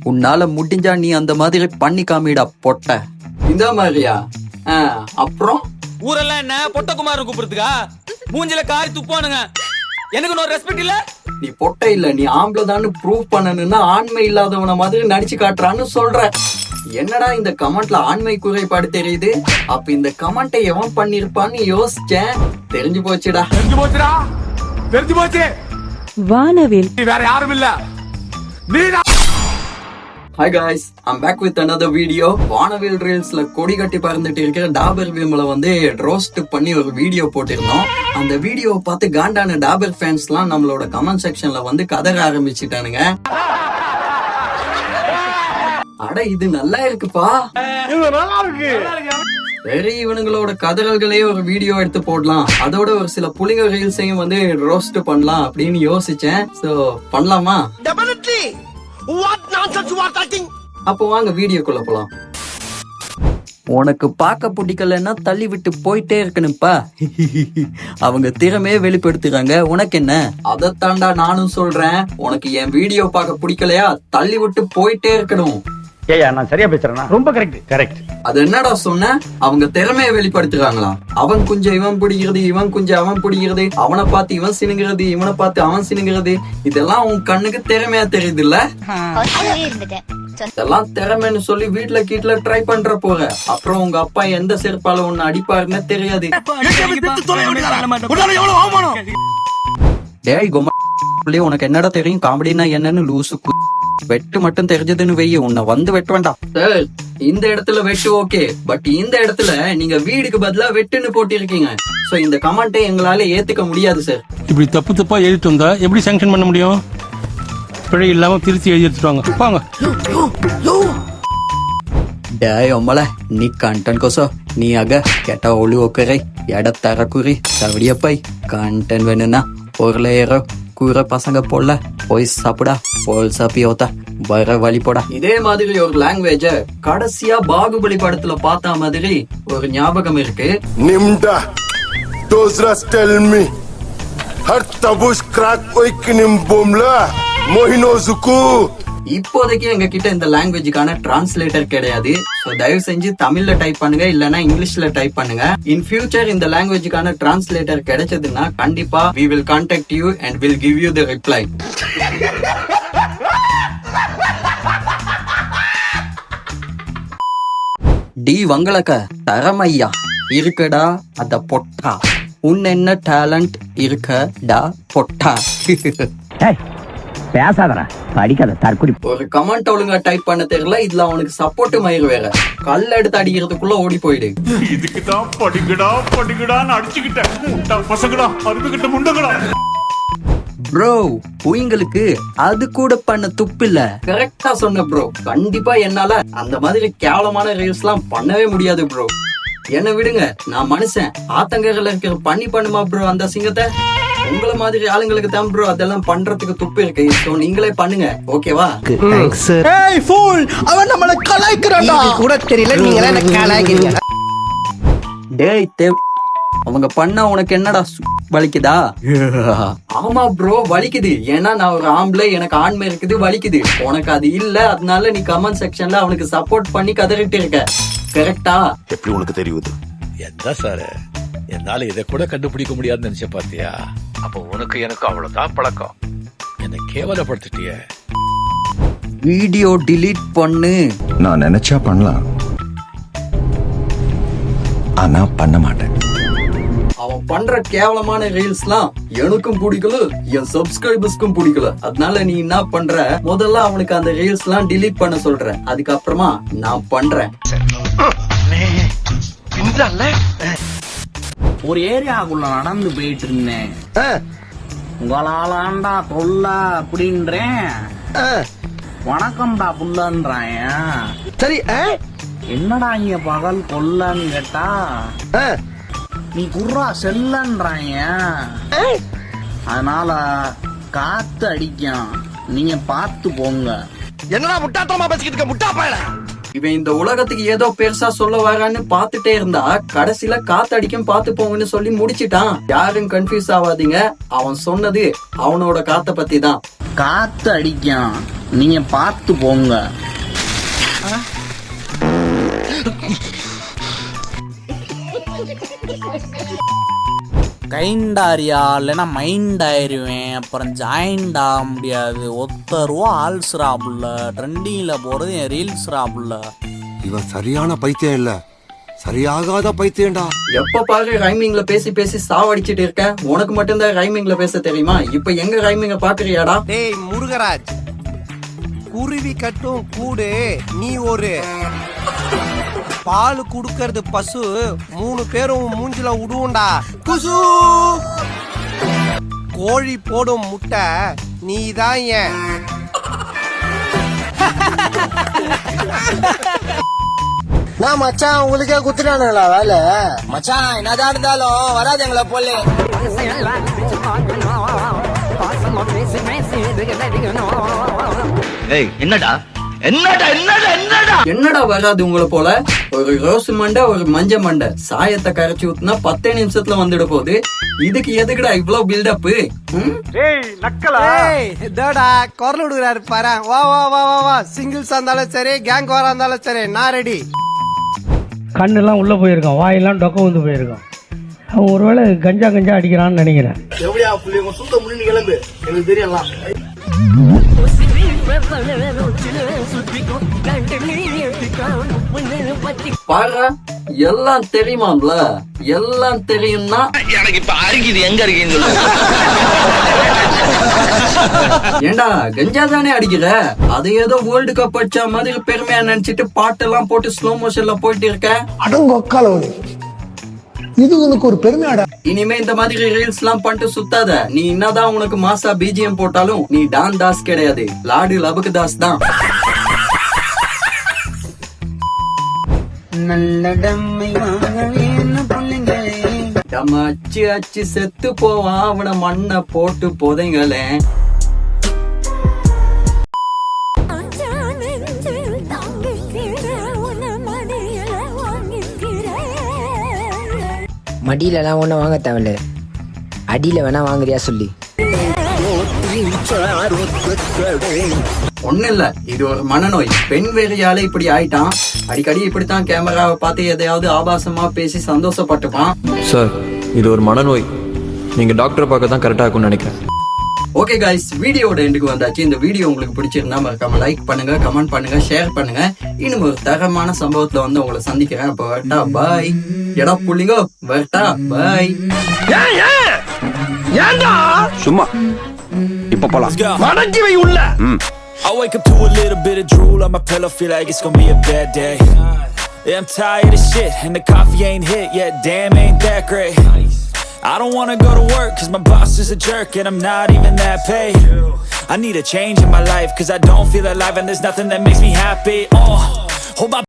உன்னால முடிஞ்சா நீ அந்த மாதிரி பண்ணி காமிடா பொட்ட. இந்த மாதிரியா? அப்புறம் ஊரெல்லாம் என்ன பொட்டகுமாரன் கூப்பிடுறதுக்கா? மூஞ்சில காரி துப்பானுங்க. எனக்கு ஒரு ரெஸ்பெக்ட் இல்ல. நீ பொட்ட இல்ல, நீ ஆம்பளதான்னு ப்ரூவ் பண்ணணும்னா ஆண்மை இல்லாதவன மாதிரி நடிச்சு காட்டுறான்னு சொல்ற. என்னடா இந்த கமெண்ட்ல ஆண்மை குறைபாடு தெரியுது? அப்ப இந்த கமெண்ட்டை எவன் பண்ணிருப்பான்னு யோசிச்சேன். தெரிஞ்சு போச்சுடா. தெரிஞ்சு போச்சு. வானவில் வேற யாரும் இல்ல. Hi guys, I'm back with another video. வானவில் ரீல்ஸ்ல கொடி கட்டி பறந்துட்டு இருக்கிற டாபர் விமலை வந்து ரோஸ்ட் பண்ணி ஒரு வீடியோ போட்டிருந்தோம். அந்த வீடியோவை பார்த்து காண்டான டாபர் ஃபேன்ஸ் எல்லாம் நம்மளோட கமெண்ட் செக்ஷன்ல வந்து கதற ஆரம்பிச்சுட்டானுங்க. அட இது நல்லா இருக்குப்பா, சரி இவனுங்களோட கதறல்களையே ஒரு வீடியோ எடுத்து போடலாம், அதோட ஒரு சில புலிங்க ரீல்ஸையும் வந்து ரோஸ்ட் பண்ணலாம் அப்படின்னு யோசிச்சேன். சோ பண்ணலாமா? அப்போ வாங்க வீடியோக்குள்ள போலாம். உனக்கு பார்க்க பிடிக்கலன்னா தள்ளி விட்டு போயிட்டே இருக்கணும்ப்பா. அவங்க திறமையே வெளிப்படுத்துறாங்க, உனக்கு என்ன? அதைத்தாண்டா நானும் சொல்றேன். உனக்கு என் வீடியோ பார்க்க பிடிக்கலையா, தள்ளி விட்டு போயிட்டே இருக்கணும். ஏயா நான் சரியா பேசுறேனா? ரொம்ப கரெக்ட். அது என்னடா சொன்ன? அவங்க திறமையை வெளிப்படுத்துறாங்களா? அவன் குஞ்சம் இவன் பிடிக்கிறது, இவன் குஞ்சம் அவன் பிடிக்கிறது, அவனை பார்த்து இவன் சினுங்கிறது, இவனை பார்த்து அவன் சினுங்கிறது, இதெல்லாம் உன் கண்ணுக்கு திறமையா தெரியுது இல்ல? இதெல்லாம் திறமைன்னு சொல்லி வீட்டுல கீட்டுல ட்ரை பண்ற போற, அப்புறம் உங்க அப்பா எந்த செருப்பால உன்னை அடிப்பாருன்னு தெரியாது. டேய் கொம்மா, உனக்கு என்னடா தெரியும் காமெடினா என்னன்னு? லூசு வெட்டு மட்டும் தெரிஞ்சதுன்னு வெய்ய, உன்னை வந்து வெட்ட வேண்டாம். சார் இந்த இடத்துல வெட்டு ஓகே, பட் இந்த இடத்துல நீங்க வீடுக்கு பதிலா வெட்டுன்னு போட்டிருக்கீங்க. சோ இந்த கமெண்ட்டை எங்களால ஏத்துக்க முடியாது சார். இப்படி தப்பா எழுதிட்டு வந்தா எப்படி சாங்ஷன் பண்ண முடியும்? பிழை இல்லாம திருத்தி எழுதி எடுத்துருவாங்க. டேய் ஒம்மல, நீ கண்டென்ட் கோசோ நீ ஆக கேட்டா ஒளி ஓக்கரை எட தரக்குறி தவடியப்பை கண்டென்ட் வேணும்னா ஒரு லேயரோ கூற பசங்க போடல போய் சாப்பிடா, போல் சாப்பியோத்தா வர வழி போடா. இதே மாதிரி ஒரு லாங்குவேஜ கடைசியா பாகுபலி படத்துல பார்த்த மாதிரி ஒரு ஞாபகம் இருக்கு. நிம்டா டோஸ்ரஸ் டெல் மீ ஹர் தபுஷ் கிராக் ஒய்க்கினிம் பூம்ல மோஹினோசுக்கு. இப்போதைக்கு எங்க கிட்ட இந்த லாங்குவேஜுக்கான டிரான்ஸ்லேட்டர் கிடையாது. சோ தயவு செஞ்சு தமிழ்ல டைப் பண்ணுங்க, இல்லனா இங்கிலீஷ்ல டைப் பண்ணுங்க. இன் ஃபியூச்சர் இந்த லாங்குவேஜுக்கான டிரான்ஸ்லேட்டர் கிடைச்சதுன்னா கண்டிப்பா we will contact you and will give you the reply. டி வங்களக்க தரமையா இருக்கடா அத பொட்டா, உன் என்ன டேலண்ட் இருக்கடா பொட்டா. பேசாதடா, படிக்காத தற்குறி. ஒரு கமெண்ட் ஒழுங்கா டைப் பண்ண தெரியல, இதுல அவனுக்கு சப்போர்ட் மயிர் வேற. கல் எடுத்து அடிக்கிறதுக்குள்ள ஓடி போயிடு. இதுக்குதான் படிக்கடான்னு அடிச்சுக்கிட்டேன். முட்டா பசங்கடா, அருமைக்கிட்ட முண்டங்கடா. ப்ரோ புயங்களுக்கு அது கூட பண்ண துப்பு இல்ல. கரெக்டா சொன்ன ப்ரோ. கண்டிப்பா என்னால அந்த மாதிரி கேவலமான ரீல்ஸ் எல்லாம் பண்ணவே முடியாது ப்ரோ. என்ன விடுங்க, நான் மனுஷன். ஆத்தங்கரையில இருக்கிற பண்ணி பண்ணுமா ப்ரோ அந்த சிங்கத்தை? உங்களை மாதிரி ஆளுங்களுக்கு தான் ப்ரோ அதெல்லாம் பண்றதுக்கு துப்பு இருக்கு. சோ நீங்களே பண்ணுங்க, ஓகேவா? ஏய் ஃபூல், அவன் நம்மள கலாய்க்கறான்டா. இது கூட தெரியல, நீங்க என்ன கலாய்க்கிறீங்க? டேய் அவங்க பண்ணா உனக்கு என்னடா வலிக்குதா? ஆமா ப்ரோ வலிக்குது. ஏன்னா நான் ஒரு ஆம்பளை, எனக்கு ஆண்மை இருக்குது, வலிக்குது. உனக்கு அது இல்ல, அதனால நீ கமெண்ட் செக்ஷன்ல அவனுக்கு சப்போர்ட் பண்ணி கதறிட்டு இருக்க. கரெக்டா? எப்படி உனக்கு தெரியுது? என்ன சார், என்னால இதை கூட கண்டுபிடிக்க முடியாதுன்னு நினைச்ச பாத்தியா? அப்ப உனக்கு எனக்கு அவ்வளவுதான் பழக்கம். என்னை கேவலப்படுத்திட்டிய. வீடியோ டிலீட் பண்ணு. நான் நினைச்சா பண்ணலாம், ஆனா பண்ண மாட்டேன். அவன் பண்ற கேவலமான ரீல்ஸ்லாம் எனக்கும் பிடிக்கல, என் சப்ஸ்கிரைபர்ஸ்க்கும் பிடிக்கல. அதனால நீ என்ன பண்ற, முதல்ல அவனுக்கு அந்த ரீல்ஸ் எல்லாம் டிலீட் பண்ண சொல்ற, அதுக்கப்புறமா நான் பண்றேன். ஒரு ஏரியாக்குள்ள நடந்து போயிட்டு இருந்தேன். உங்களாலாண்டா தொல்ல அப்படின்றேன். வணக்கம்டா புள்ளன்றான். சரி என்னடா இங்க பகல் கொல்லன்னு கேட்டா நீ குர்ரா செல்லன்றாங்க. அதனால காத்து அடிக்கும், நீங்க பார்த்து போங்க. என்னடா முட்டாத்தனமா பேசிக்கிட்டு இருக்க முட்டா பயல? இவன் இந்த உலகத்துக்கு ஏதோ பெருசா சொல்ல வரான்னு பாத்துட்டே இருந்தா கடைசியில காத்தடிக்கும் பாத்து போங்கன்னு சொல்லி முடிச்சிட்டான். யாரும் கன்ஃபியூஸ் ஆகாதீங்க, அவன் சொன்னது அவனோட காத்த பத்தி தான். காத்து அடிக்கும், நீங்க பார்த்து போங்க. கைண்டாரியா இல்லைன்னா மைண்ட் ஆயிருவேன், அப்புறம் ஜாயிண்ட் ஆக முடியாது. ஒத்தருவா ஆல்ஸ்ராபுல்ல ட்ரெண்டிங்ல போறது என் ரீல்ஸ்ராபுல்ல. இவன் சரியான பைத்தியம் இல்ல, சரியாகாத பைத்தியம்டா. எப்ப பாரு ரைமிங்ல பேசி பேசி சாவடிச்சிட்டு இருக்க. உனக்கு மட்டும்தான் ரைமிங்ல பேச தெரியுமா? இப்ப எங்க ரைமிங்க பாக்குறியாடா? டேய் முருகராஜ், குருவி கட்டும் கூடு நீ ஒரு பால் குடுக்கறது பசு, 3 பேரும் மூஞ்சில உடுவுண்டா குசு. கோழி போடும் முட்டை நீதான் ஏன். நான் மச்சான் உங்களுக்கே குத்துட்டானுங்களா வேலை? மச்சான் என்னதான் இருந்தாலும் வராது எங்களை போல. என்னடா என்னடா என்னடா என்னடா என்னடா வராது உங்களை போல? ஒரு ரோஸ் மண்டை ஒரு மஞ்ச மண்டை சாயத்தை கரைச்சி ஊத்துனா 10 நிமிஷத்துல வந்துட போகுது. இதுக்கு எதுக்குடா இவ்வளவு பில்டப்? குரல் விடுறாரு பாரு. வா வா வா வா வா, சிங்கிள்ஸ் இருந்தாலும் சரி கேங் வாரா இருந்தாலும் சரி நான் ரெடி. கண்ணெல்லாம் உள்ள போயிருக்கான், வாயெல்லாம் டொக்க வந்து போயிருக்கான். அவன் ஒருவேளை கஞ்சா அடிக்கிறான்னு நினைக்கிறேன். எப்படியா புள்ளிங்க சுத்த முடிஞ்சு கிளம்பு, எனக்கு தெரியலாம். பாரு, எல்லாம் தெரியுமாம்ல, எல்லாம் தெரியும்னா எனக்கு இப்ப அருகிது எங்க இருக்கீங்க? ஏண்டா கஞ்சா தானே அடிக்கிற? அது ஏதோ வேர்ல்டு கப் அடிச்ச மாதிரி பெருமையா நினைச்சிட்டு பாட்டெல்லாம் போட்டு ஸ்லோ மோஷன்ல போயிட்டு இருக்க. அடங்கொக்காலவனே, இது உனக்கு ஒரு பெருமையாடா. இனிமே இந்த மாதிரி ரீல்ஸ் எல்லாம் பண்ணிட்டு சுத்தாத. நீ என்னதான் உனக்கு மாசா பிஜிஎம் போட்டாலும் நீ டான் தாஸ் கிடையாது, லாடு லபக்கு தாஸ் தான். நம்ம அச்சு அச்சு செத்து போவான், அவன மண்ணை போட்டு போதைங்களே. மடியிலலாம் ஒன்றும் வாங்க தேவையில்ல, அடியில வேணா வாங்குறியா சொல்லி. ஒண்ணு இல்ல, இது ஒரு மனநோய். பெண் வேலையால இப்படி ஆயிட்டான். அடிக்கடி இப்படித்தான் கேமராவை பார்த்து எதையாவது ஆபாசமா பேசி சந்தோஷப்பட்டுப்பான். சார், இது ஒரு மனநோய். நீங்க டாக்டரை பார்க்க தான் கரெக்டா இருக்கும்னு நினைக்கிறேன். ஓகே கைஸ், வீடியோட எண்டுக்கு வந்தாச்சு. இந்த வீடியோ உங்களுக்கு பிடிச்சிருந்தா மறக்காம லைக் பண்ணுங்க, கமெண்ட் பண்ணுங்க, ஷேர் பண்ணுங்க. இன்னும் ஒரு தரமான சம்பவத்துல வந்து உங்களை சந்திக்கிறேன். அப்ப வரட்டா, பாய். எடா புள்ளிங்கோ, வரட்டா, பாய். சும்மா இப்ப போலாம். மடங்கி வை உள்ள. I wake up to a little bit of drool on my pillow, feel like it's gonna be a bad day. Yeah, I'm tired of shit, and the coffee ain't hit yet, damn ain't that great. I don't wanna go to work, cause my boss is a jerk, and I'm not even that paid. I need a change in my life, cause I don't feel alive, and there's nothing that makes me happy. Hold my